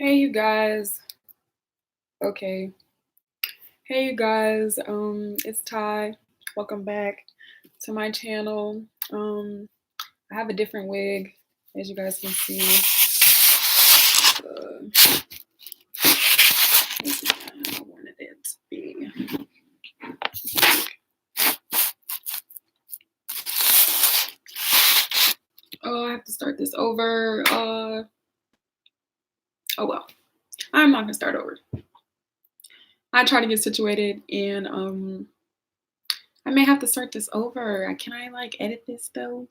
Hey you guys. Okay. Hey you guys. It's Ty. Welcome back to my channel. I have a different wig, as you guys can see. This is how I wanted it to be. Oh, I have to start this over. Oh well. I'm not gonna start over. I try to get situated and I may have to start this over. Can I like edit this though?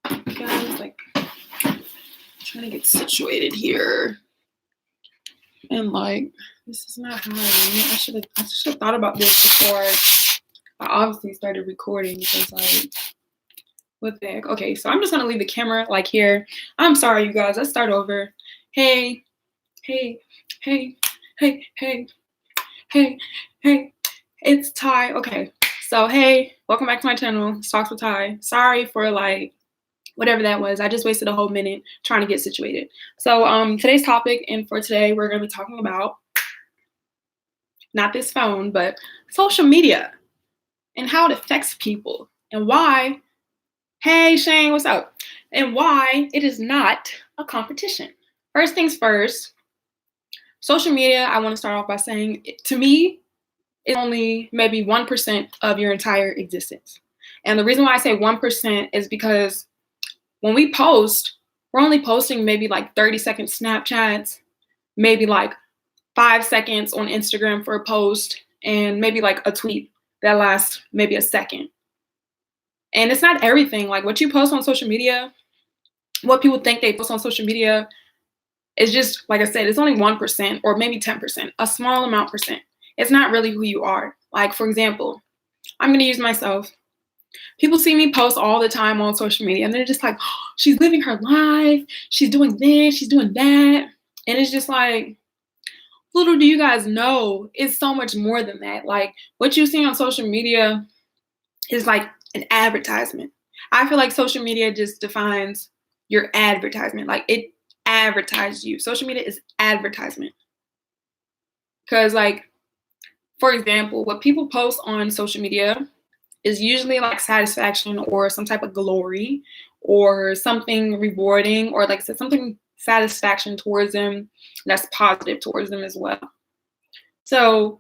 Guys, like trying to get situated here. And like this is not how I should have thought about this before I obviously started recording because like what the heck? Okay, so I'm just gonna leave the camera like here. I'm sorry you guys, let's start over. Hey, hey, hey, hey, hey, hey, hey, it's Ty. Okay, so hey, welcome back to my channel, Talks with Ty. Sorry for like whatever that was. I just wasted a whole minute trying to get situated. So today's topic, and for today we're gonna be talking about not this phone, but social media and how it affects people and why, hey Shane, what's up? And why it is not a competition. First things first, social media, I want to start off by saying, to me, it's only maybe 1% of your entire existence. And the reason why I say 1% is because when we post, we're only posting maybe like 30-second Snapchats, maybe like 5 seconds on Instagram for a post, and maybe like a tweet that lasts maybe a second. And it's not everything. Like what you post on social media, what people think they post on social media is just, like I said, it's only 1% or maybe 10%, a small amount percent. It's not really who you are. Like, for example, I'm going to use myself. People see me post all the time on social media and they're just like, oh, she's living her life. She's doing this, she's doing that. And it's just like, little do you guys know, it's so much more than that. Like what you see on social media is like an advertisement. I feel like social media just defines your advertisement. Like it advertises you. Social media is advertisement. Because like, for example, what people post on social media is usually like satisfaction or some type of glory or something rewarding or like I said, something satisfaction towards them that's positive towards them as well. So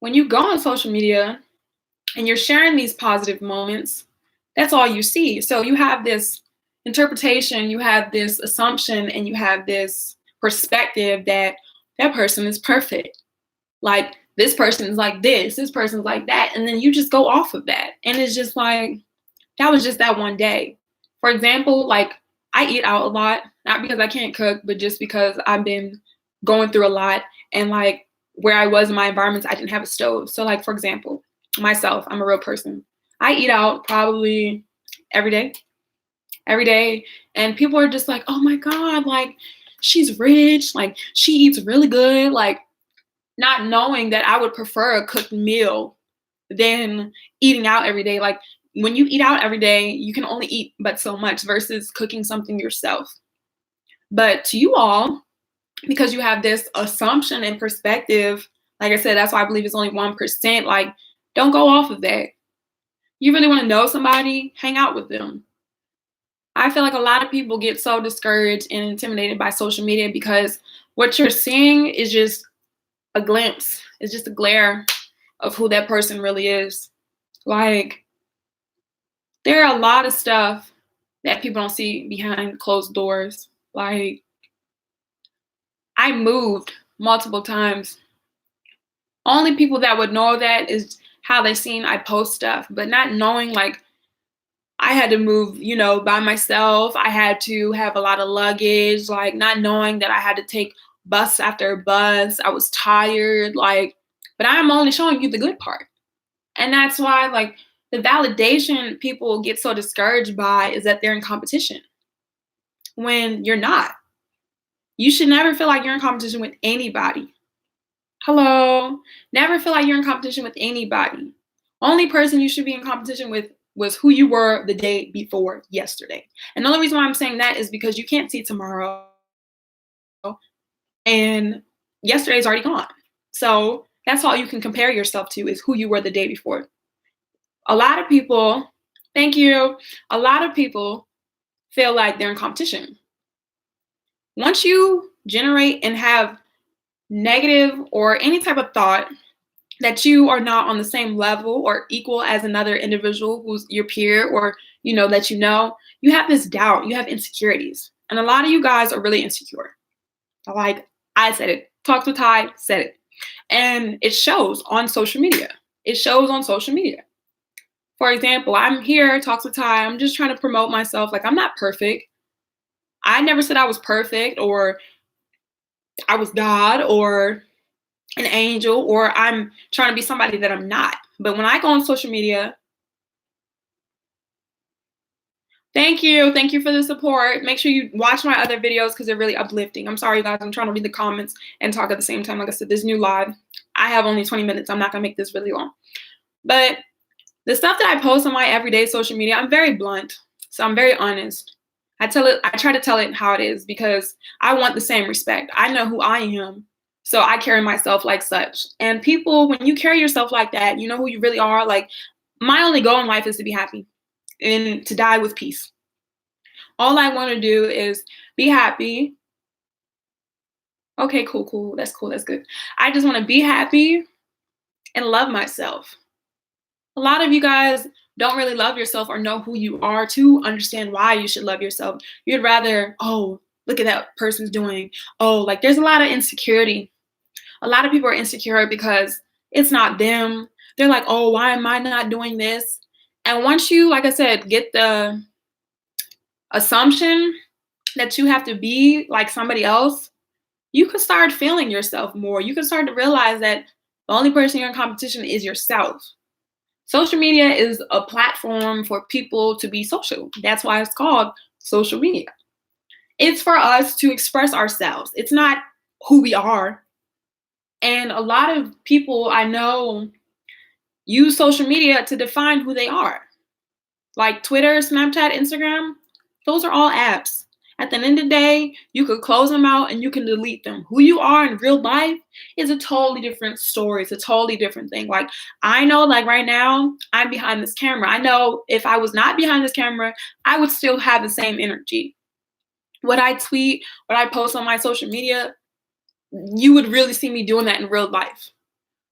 when you go on social media and you're sharing these positive moments, that's all you see. So you have this interpretation, you have this assumption, and you have this perspective that that person is perfect. Like this person is like this person's like that. And then you just go off of that. And it's just like, that was just that one day. For example, like I eat out a lot, not because I can't cook, but just because I've been going through a lot. And like where I was in my environments, I didn't have a stove. So like, for example, myself, I'm a real person. I eat out probably every day. And people are just like, oh my God, like she's rich, like she eats really good, like not knowing that I would prefer a cooked meal than eating out every day. Like when you eat out every day, you can only eat but so much versus cooking something yourself. But to you all, because you have this assumption and perspective, like I said, that's why I believe it's only 1%. Like, don't go off of that. You really want to know somebody, hang out with them. I feel like a lot of people get so discouraged and intimidated by social media because what you're seeing is just a glimpse. It's just a glare of who that person really is. Like, there are a lot of stuff that people don't see behind closed doors. Like, I moved multiple times. Only people that would know that is how they seen I post stuff, but not knowing like I had to move, by myself. I had to have a lot of luggage, like not knowing that I had to take bus after bus. I was tired, like, but I'm only showing you the good part. And that's why like the validation people get so discouraged by is that they're in competition when you're not. You should never feel like you're in competition with anybody. Hello. Never feel like you're in competition with anybody. Only person you should be in competition with was who you were the day before yesterday. And the only reason why I'm saying that is because you can't see tomorrow. and yesterday's already gone. So that's all you can compare yourself to is who you were the day before. A lot of people, thank you, a lot of people feel like they're in competition. Once you generate and have negative or any type of thought that you are not on the same level or equal as another individual who's your peer or that you have this doubt, you have insecurities. And a lot of you guys are really insecure. Like I said it, Talks with Ty said it. And it shows on social media. It shows on social media. For example, I'm here, Talks with Ty. I'm just trying to promote myself. Like, I'm not perfect. I never said I was perfect or I was God or an angel or I'm trying to be somebody that I'm not. But when I go on social media, thank you. Thank you for the support. Make sure you watch my other videos because they're really uplifting. I'm sorry, guys. I'm trying to read the comments and talk at the same time. Like I said, this new live, I have only 20 minutes. I'm not going to make this really long. But the stuff that I post on my everyday social media, I'm very blunt. So I'm very honest. I try to tell it how it is because I want the same respect. I know who I am. So I carry myself like such. And people, when you carry yourself like that, you know who you really are. Like, my only goal in life is to be happy and to die with peace. All I want to do is be happy. Okay, cool. That's cool. That's good. I just want to be happy and love myself. A lot of you guys don't really love yourself or know who you are to understand why you should love yourself. You'd rather, oh, look at that person's doing. Oh, like there's a lot of insecurity. A lot of people are insecure because it's not them. They're like, oh, why am I not doing this? And once you, like I said, get the assumption that you have to be like somebody else, you can start feeling yourself more. You can start to realize that the only person you're in competition is yourself. Social media is a platform for people to be social. That's why it's called social media. It's for us to express ourselves. It's not who we are. And a lot of people I know use social media to define who they are. Like Twitter, Snapchat, Instagram, those are all apps. At the end of the day, you could close them out and you can delete them. Who you are in real life is a totally different story. It's a totally different thing. Like, I know, like right now, I'm behind this camera. I know if I was not behind this camera, I would still have the same energy. What I tweet, what I post on my social media, you would really see me doing that in real life.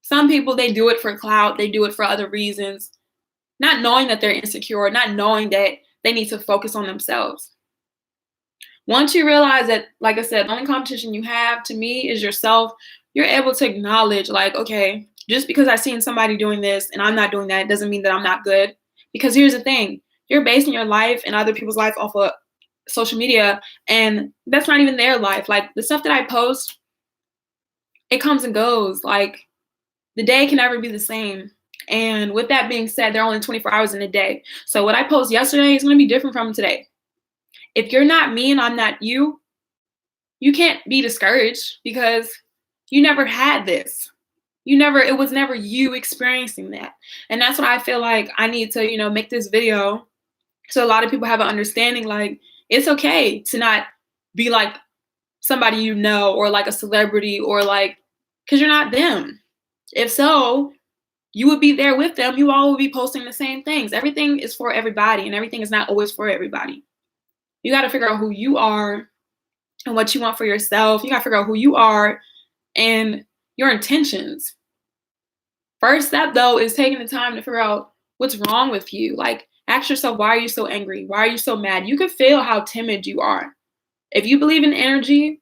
Some people, they do it for clout. They do it for other reasons, not knowing that they're insecure, not knowing that they need to focus on themselves. Once you realize that, like I said, the only competition you have to me is yourself, you're able to acknowledge, like, okay, just because I've seen somebody doing this and I'm not doing that doesn't mean that I'm not good. Because here's the thing, you're basing your life and other people's life off of social media, and that's not even their life. Like, the stuff that I post, it comes and goes. Like, the day can never be the same. And with that being said, there are only 24 hours in a day. So what I post yesterday is going to be different from today. If you're not me and I'm not you, you can't be discouraged because you never had this. It was never you experiencing that. And that's what I feel like I need to, make this video so a lot of people have an understanding, like, it's okay to not be like somebody or like a celebrity or like, because you're not them. If so, you would be there with them. You all would be posting the same things. Everything is for everybody and everything is not always for everybody. You got to figure out who you are and what you want for yourself. You got to figure out who you are and your intentions. First step, though, is taking the time to figure out what's wrong with you. Like, ask yourself, why are you so angry? Why are you so mad? You can feel how timid you are. If you believe in energy,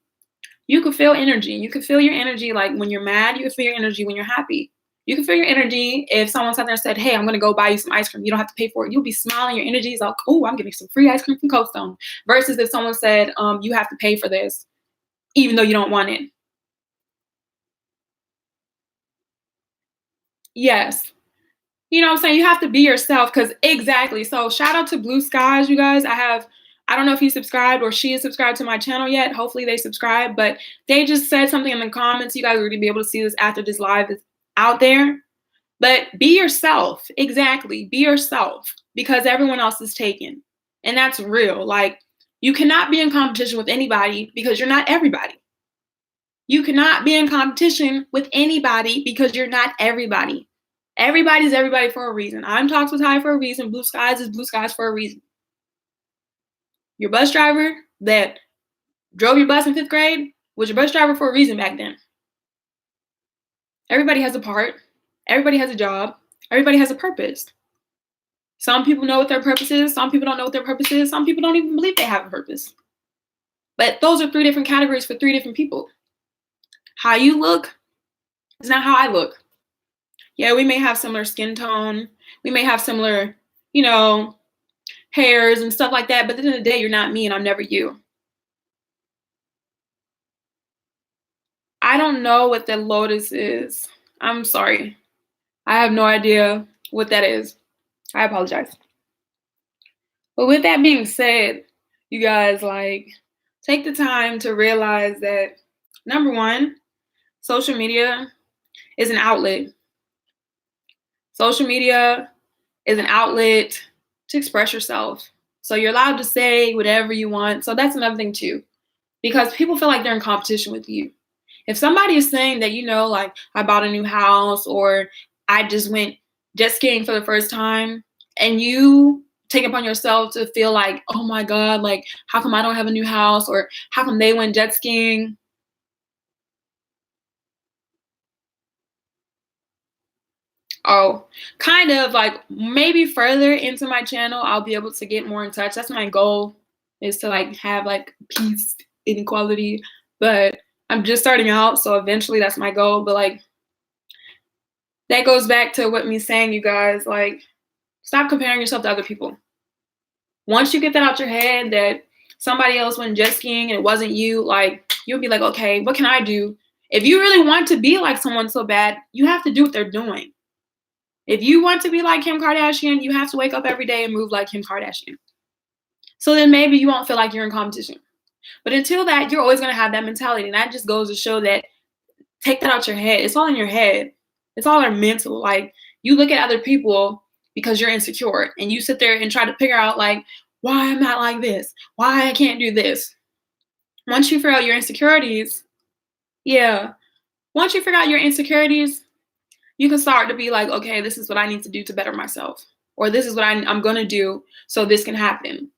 you can feel energy. You can feel your energy like when you're mad. You can feel your energy when you're happy. You can feel your energy if someone sat there and said, hey, I'm going to go buy you some ice cream. You don't have to pay for it. You'll be smiling. Your energy is like, oh, I'm getting some free ice cream from Cold Stone. Versus if someone said, you have to pay for this, even though you don't want it. Yes. You know what I'm saying? You have to be yourself because exactly. So shout out to Blue Skies, you guys. I don't know if he subscribed or she is subscribed to my channel yet. Hopefully they subscribe, but they just said something in the comments. You guys are going to be able to see this after this live is out there. But be yourself. Exactly. Be yourself because everyone else is taken. And that's real. Like, you cannot be in competition with anybody because you're not everybody. You cannot be in competition with anybody because you're not everybody. Everybody's everybody for a reason. I'm Talks with High for a reason. Blue skies is blue skies for a reason. Your bus driver that drove your bus in 5th grade was your bus driver for a reason back then. Everybody has a part. Everybody has a job. Everybody has a purpose. Some people know what their purpose is. Some people don't know what their purpose is. Some people don't even believe they have a purpose. But those are 3 different categories for 3 different people. How you look is not how I look. Yeah, we may have similar skin tone. We may have similar, hairs and stuff like that. But at the end of the day, you're not me and I'm never you. I don't know what the lotus is. I'm sorry. I have no idea what that is. I apologize. But with that being said, you guys, take the time to realize that, number one, social media is an outlet. Social media is an outlet to express yourself. So you're allowed to say whatever you want. So that's another thing too, because people feel like they're in competition with you. If somebody is saying that, I bought a new house or I just went jet skiing for the first time, and you take upon yourself to feel like, oh my God, how come I don't have a new house, or how come they went jet skiing? Oh, kind of maybe further into my channel, I'll be able to get more in touch. That's my goal, is to have peace, inequality. But I'm just starting out, so eventually that's my goal. But that goes back to what me saying, you guys, stop comparing yourself to other people. Once you get that out your head that somebody else went jet skiing and it wasn't you, you'll be like, okay, what can I do? If you really want to be like someone so bad, you have to do what they're doing. If you want to be like Kim Kardashian, you have to wake up every day and move like Kim Kardashian. So then maybe you won't feel like you're in competition. But until that, you're always going to have that mentality. And that just goes to show that, take that out your head. It's all in your head. It's all in mental. You look at other people because you're insecure and you sit there and try to figure out why I'm not like this, why I can't do this. Once you figure out your insecurities, once you figure out your insecurities, you can start to be like, okay, this is what I need to do to better myself. Or this is what I'm going to do so this can happen.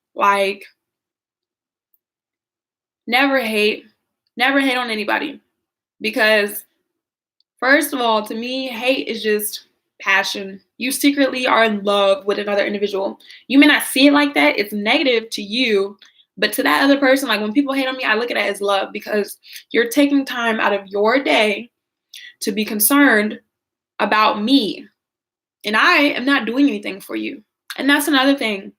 Never hate on anybody. Because first of all, to me, hate is just passion. You secretly are in love with another individual. You may not see it like that. It's negative to you. But to that other person, when people hate on me, I look at it as love, because you're taking time out of your day to be concerned about me. And I am not doing anything for you. And that's another thing.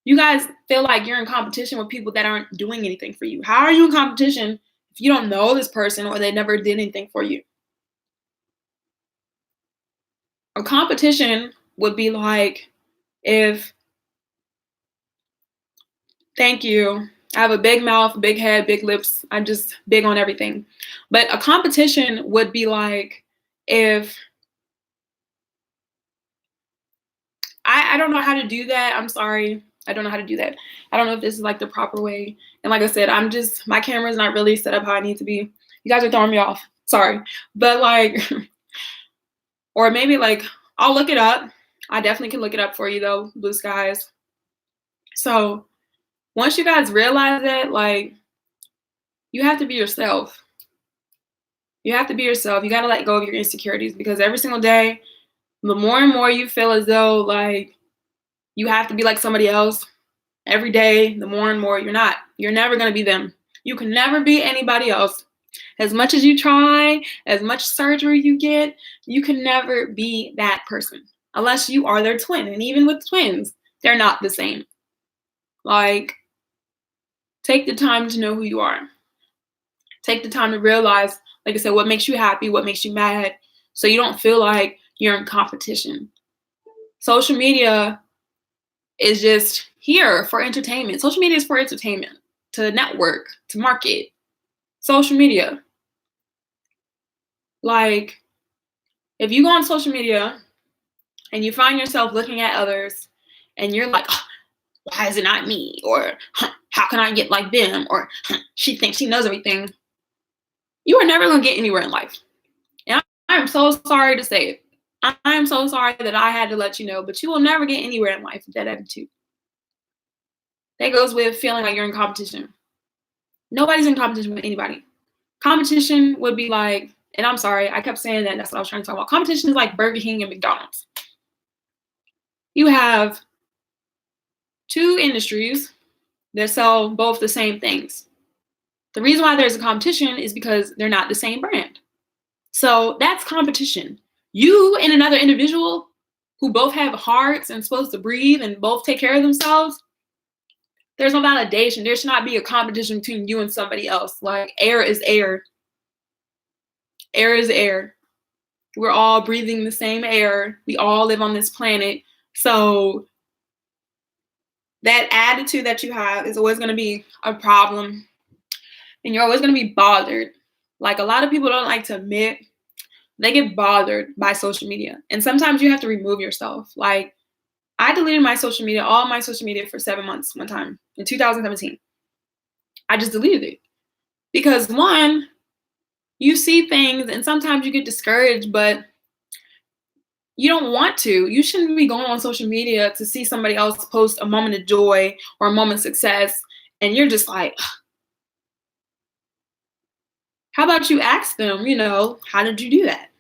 You guys feel like you're in competition with people that aren't doing anything for you. How are you in competition if you don't know this person or they never did anything for you? A competition would be if, thank you, I have a big mouth, big head, big lips. I'm just big on everything. But a competition would be if, I don't know how to do that. I'm sorry. I don't know how to do that. I don't know if this is the proper way. And like I said, my camera's not really set up how I need to be. You guys are throwing me off. Sorry. But or maybe I'll look it up. I definitely can look it up for you though, blue skies. So once you guys realize that, you have to be yourself. You have to be yourself. You got to let go of your insecurities, because every single day, the more and more you feel as though you have to be like somebody else, every day, the more and more you're not. You're never going to be them. You can never be anybody else. As much as you try, as much surgery you get, you can never be that person unless you are their twin. And even with twins, they're not the same. Take the time to know who you are. Take the time to realize, like I said, what makes you happy, what makes you mad, so you don't feel like you're in competition. Social media is just here for entertainment. Social media is for entertainment, to network, to market. Social media. If you go on social media and you find yourself looking at others and you're like, oh, why is it not me? Or how can I get like them? Or she thinks she knows everything. You are never going to get anywhere in life. And I'm so sorry to say it. I am so sorry that I had to let you know, but you will never get anywhere in life with that attitude. That goes with feeling like you're in competition. Nobody's in competition with anybody. Competition would be like, and I'm sorry, I kept saying that. That's what I was trying to talk about. Competition is like Burger King and McDonald's. You have two industries that sell both the same things. The reason why there's a competition is because they're not the same brand. So that's competition. You and another individual who both have hearts and supposed to breathe and both take care of themselves, there's no validation. There should not be a competition between you and somebody else. Like air is air. Air is air. We're all breathing the same air. We all live on this planet. So that attitude that you have is always going to be a problem. And you're always going to be bothered. Like a lot of people don't like to admit they get bothered by social media. And sometimes you have to remove yourself. Like I deleted my social media, all my social media for 7 months one time in 2017. I just deleted it. Because one, you see things and sometimes you get discouraged, but you don't want to. You shouldn't be going on social media to see somebody else post a moment of joy or a moment of success. And you're just like, how about you ask them, how did you do that?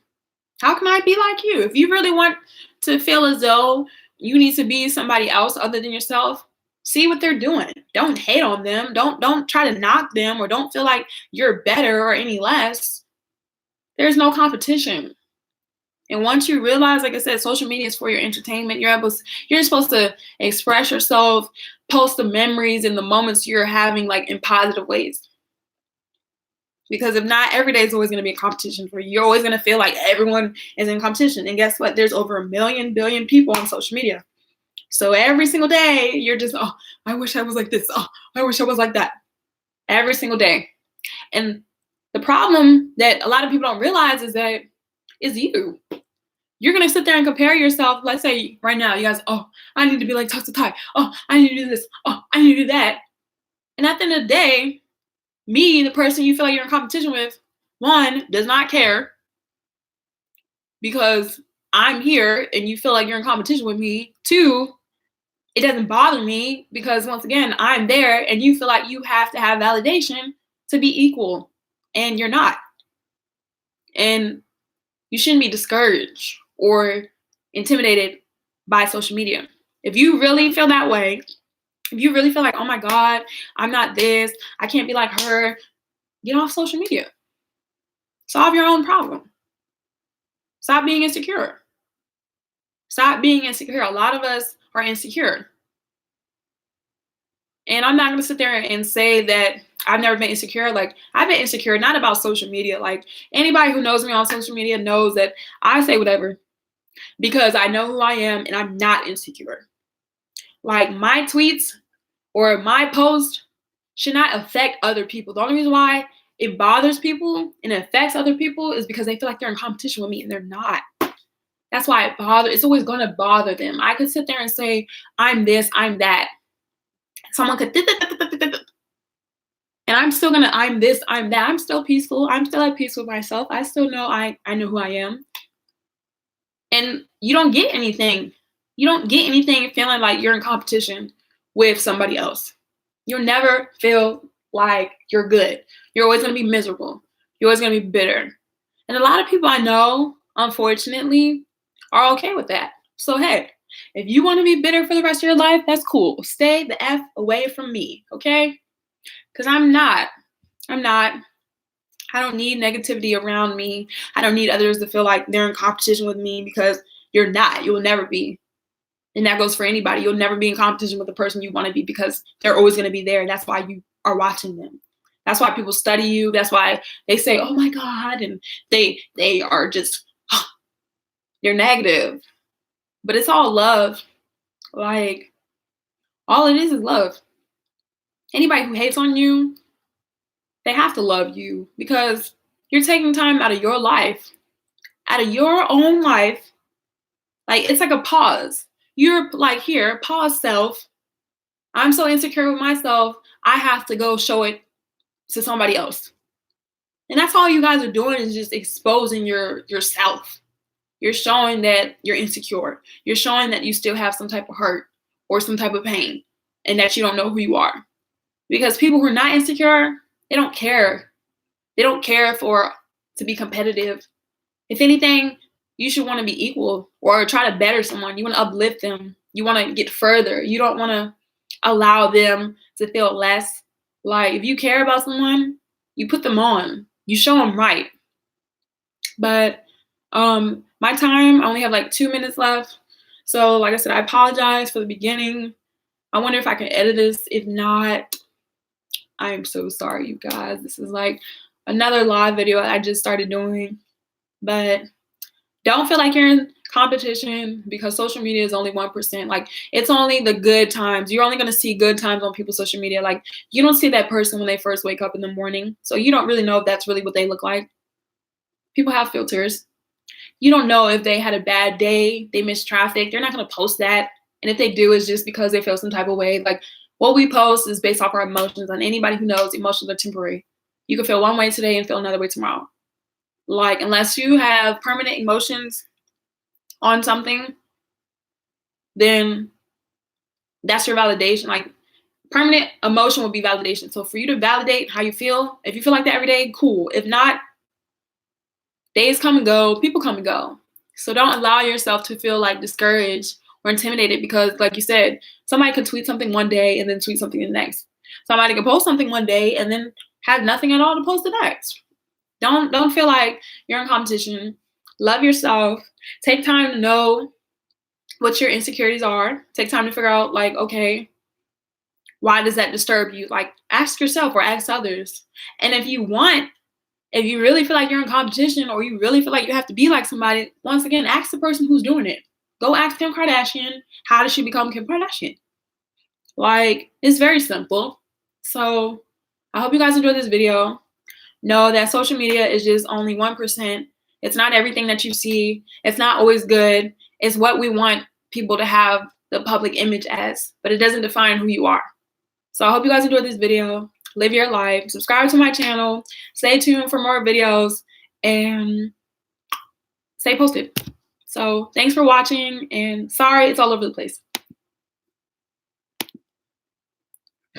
How can I be like you? If you really want to feel as though you need to be somebody else other than yourself, see what they're doing. Don't hate on them. Don't try to knock them or don't feel like you're better or any less. There's no competition. And once you realize, like I said, social media is for your entertainment. You're supposed to express yourself, post the memories and the moments you're having like in positive ways. Because if not, every day is always going to be a competition for you. You're always going to feel like everyone is in competition. And guess what? There's over 1 billion people on social media. So every single day, you're just, oh, I wish I was like this. Oh, I wish I was like that. Every single day. And the problem that a lot of people don't realize is that it's you. You're going to sit there and compare yourself. Let's say right now, you guys, oh, I need to be like Toxic Ty. Oh, I need to do this. Oh, I need to do that. And at the end of the day, me, the person you feel like you're in competition with, one, does not care because I'm here and you feel like you're in competition with me. Two, it doesn't bother me because once again, I'm there and you feel like you have to have validation to be equal and you're not. And you shouldn't be discouraged or intimidated by social media. If you really feel that way, if you really feel like, oh my God, I'm not this, I can't be like her, get off social media. Solve your own problem. Stop being insecure. Stop being insecure. A lot of us are insecure. And I'm not going to sit there and say that I've never been insecure. Like, I've been insecure, not about social media. Like, anybody who knows me on social media knows that I say whatever because I know who I am and I'm not insecure. Like, my tweets or my post should not affect other people. The only reason why it bothers people and it affects other people is because they feel like they're in competition with me and they're not. That's why it's always going to bother them. I could sit there and say, I'm this, I'm that. Someone could, and I'm still going to, I'm this, I'm that. I'm still peaceful. I'm still at peace with myself. I still know I know who I am. And you don't get anything. You don't get anything feeling like you're in competition with somebody else. You'll never feel like you're good. You're always going to be miserable. You're always going to be bitter. And a lot of people I know, unfortunately, are okay with that. So, hey, if you want to be bitter for the rest of your life, that's cool. Stay the F away from me, okay? Because I'm not. I don't need negativity around me. I don't need others to feel like they're in competition with me because you're not. You will never be. And that goes for anybody. You'll never be in competition with the person you want to be because they're always going to be there. That's why you are watching them. That's why people study you. That's why they say, oh my God. And they are just, they're negative. But it's all love. Like, all it is love. Anybody who hates on you, they have to love you because you're taking time out of your life, out of your own life. Like, it's like a pause. You're like, here, pause self. I'm so insecure with myself. I have to go show it to somebody else. And that's all you guys are doing is just exposing yourself. You're showing that you're insecure. You're showing that you still have some type of hurt or some type of pain and that you don't know who you are. Because people who are not insecure, they don't care. They don't care to be competitive. If anything, you should want to be equal or try to better someone. You want to uplift them. You want to get further. You don't want to allow them to feel less. Like, if you care about someone, you put them on. You show them right. But my time, I only have like 2 minutes left. So like I said, I apologize for the beginning. I wonder if I can edit this. If not, I am so sorry, you guys. This is like another live video I just started doing. But don't feel like you're in competition because social media is only 1%. Like, it's only the good times. You're only going to see good times on people's social media. Like, you don't see that person when they first wake up in the morning. So you don't really know if that's really what they look like. People have filters. You don't know if they had a bad day, they missed traffic. They're not going to post that. And if they do, it's just because they feel some type of way. Like, what we post is based off our emotions. And anybody who knows, emotions are temporary. You can feel one way today and feel another way tomorrow. Like, unless you have permanent emotions on something, then that's your validation. Like, permanent emotion will be validation. So for you to validate how you feel, if you feel like that every day, cool. If not, days come and go, people come and go. So don't allow yourself to feel like discouraged or intimidated because, like you said, somebody could tweet something one day and then tweet something the next. Somebody could post something one day and then have nothing at all to post the next. Don't feel like you're in competition. Love yourself. Take time to know what your insecurities are. Take time to figure out, like, okay, why does that disturb you? Like, ask yourself or ask others. And if you really feel like you're in competition or you really feel like you have to be like somebody, once again, ask the person who's doing it. Go ask Kim Kardashian, how did she become Kim Kardashian? Like, it's very simple. So I hope you guys enjoyed this video. Know that social media is just only 1%. It's not everything that you see. It's not always good. It's what we want people to have the public image as, but it doesn't define who you are. So I hope you guys enjoyed this video. Live your life. Subscribe to my channel. Stay tuned for more videos and stay posted. So thanks for watching, and sorry it's all over the place.